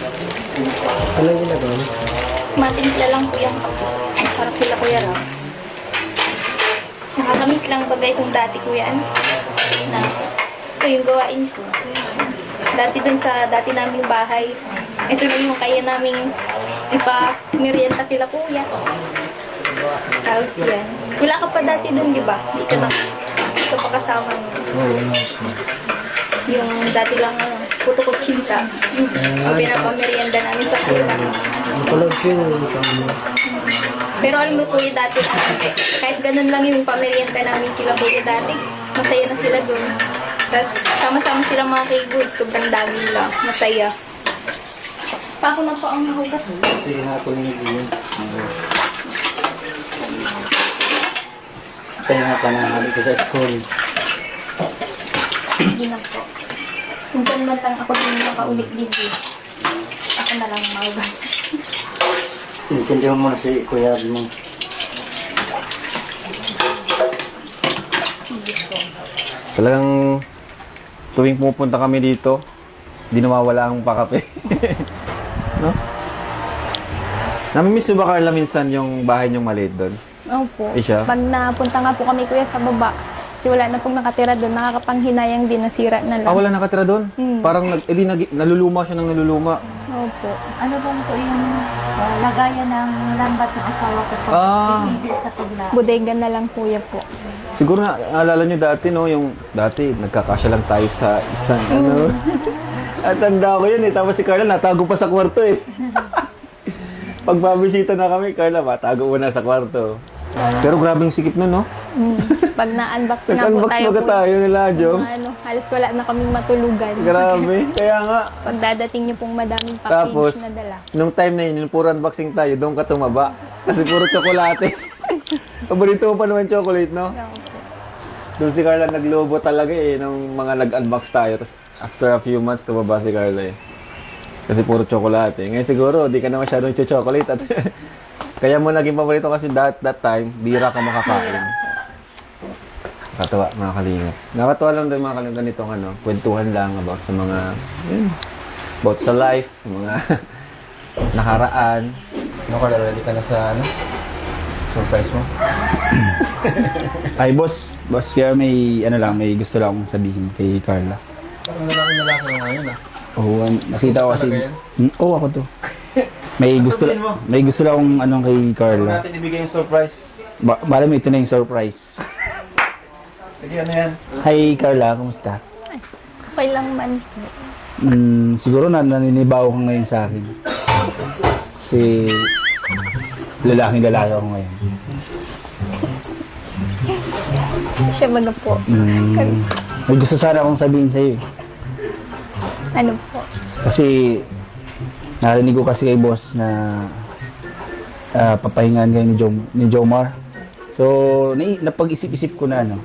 Ano yung ginagawa mo? Matimpla lang po yung kape. Para kila Kuya Ram. Nakakamiss lang bagay kung dati Kuya ano. Na ito yung gawain ko. Dati dun sa dati naming bahay. Ito na yung kaya naming ipa-merienda kila Kuya. Tapos yan. Wala ka pa dati dun, di ba? Hindi ka na. Ito pa kasama mo. Oo, Yung dati lang puto ko chinta. Ang pinapamerienda namin sa kanila. ang kulog yun. Pero alam mo Kuya dati, kahit ganun lang yung pamerienda namin kila Kuya dati, masaya na sila dun. Tapos sama-sama sila mga kaigoy, sobrang dami nila. Masaya. Pa ako na po ang nahugas. Sige nga ako nang yun. Kaya nga panahali ko sa school. Hindi na po. Minsan man lang ako din makaulit dito. Ako na lang mahugas. Intindihan mo na si Kuya mo. Talagang tuwing pumupunta kami dito, di nawawala ang pakape. No? Namimiss mo ba, Carla, minsan yung bahay niyong maliit doon? Opo. Isya? Pag napunta nga po kami Kuya sa baba, kasi wala na pong nakatira doon, nakakapanghinayang din, nasira na lang. Ah, wala nakatira doon? Parang naluluma siya ng naluluma. Opo. Ano bang po yung lagayan ng lambat ng asawa ko pag Ah. hindi sa pagla? Bodega na lang Kuya po. Siguro na, naalala nyo dati, no? Yung dati, nagkakasya lang tayo sa isang, ano. At tanda ko yun eh. Tapos si Carla, natago pa sa kwarto eh. Pag babisita na kami, Carla, matago mo na sa kwarto. Pero grabing sikip nun, no? Pag na-unbox nga po Nag-unbox tayo baga tayo nila, Joms. ano, halos wala na kaming matulugan. Grabe. Kaya nga. Pag dadating niyo pong madaming package Tapos, na dala. nung time na yun, yung puro unboxing tayo, doon ka tumaba. Kasi puro tsokolate. Paborito mo pa naman chocolate, no? Opo. Doon si Carla naglobo talaga eh, nung mga nag-unbox tayo. Tapos after a few months, tumaba si Carla eh. Kasi puro tsokolate. Ngayon siguro, di ka na masyadong chocolate. At kaya mo naging paborito kasi that time, bira ka makakain. Nakakatawa, mga kalingap. Nakakatawa lang din mga kalingap ganitong ano, kwentuhan lang about sa mga, about sa life, mga nakaraan. Ano ka, ready ka na sa ano? Surprise mo? Ay, boss. Boss, kaya may, ano lang, may gusto lang akong sabihin kay Carla. Parang lalaki na ngayon ah. Oo, nakita ko kasi... Talaga yan? Oo, ako to. Sabihin mo. May gusto lang akong anong kay Huwag Carla. natin ibigay yung surprise. Bala mo, ito na yung surprise. Sige, ano yan? Hi, Carla. Kumusta? Okay lang man. Siguro naninibaw ka ngayon sa akin. Kasi lalaki ako ngayon. Siya baga po. May gusto sana akong sabihin sa'yo. Ano po? Kasi narinig ko kasi kay boss na papahingaan kayo ni Jomar. So, napag-isip-isip ko na ano.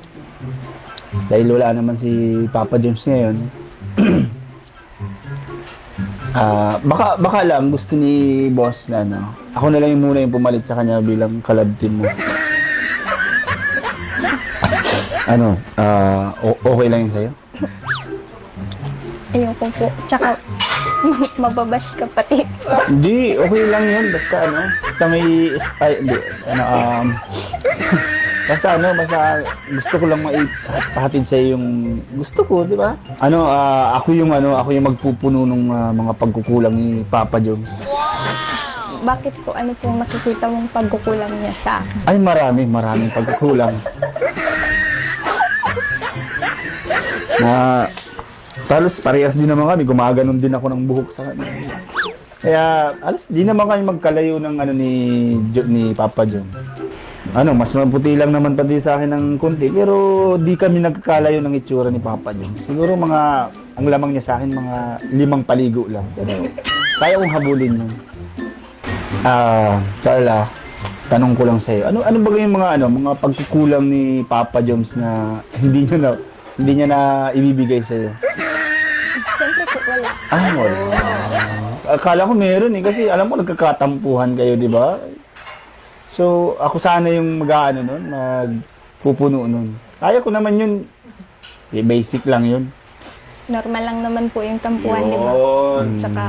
Dahil wala naman si Papa James ngayon. Baka lang gusto ni boss na ano. Ako na lang yung muna yung pumalit sa kanya bilang kalab team mo. Ano, okay lang yun sa'yo? Ayoko po. Tsaka, mababash ka pati. Hindi, okay lang yun. Basta ano, basta may hindi, basta gusto ko lang maipahatid sa yung gusto ko, di ba? Ako yung magpupuno ng mga pagkukulang ni Papa Jones. Bakit po? Ano pong makikita mong pagkukulang niya sa akin? Ay, maraming pagkukulang. Na talos parehas din naman kami, gumaganon din ako ng buhok sa kanya. Kaya alos di naman kami magkalayo ng ano ni Papa Jones. Mas maputi lang naman pati sa akin ng konti, pero di kami nagkakalayo ng itsura ni Papa Jones. Siguro ang lamang niya sa akin mga 5 paligo lang. Pero kaya kong habulin yun. Carla, tanong ko lang sa'yo. Ano ba yung mga pagkukulang ni Papa Jones na hindi niya na ibibigay sa'yo? Siyempre po, wala. Wala. Akala ko meron kasi alam mo nagkakatampuhan kayo, di ba? So, ako sana yung magpupuno nun. Kaya ko naman yun. Basic lang yun. Normal lang naman po yung tampuhan, di ba? Tsaka,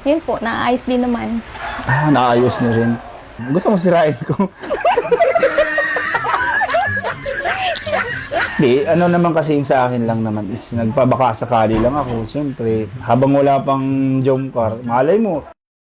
Yun po, naayos din naman. Ah, naayos niyo rin. Gusto mo sirain ko? Di, ano naman kasi yung sa akin lang naman is nagpabaka sakali lang ako. Siyempre, habang wala pang jump car, malay mo,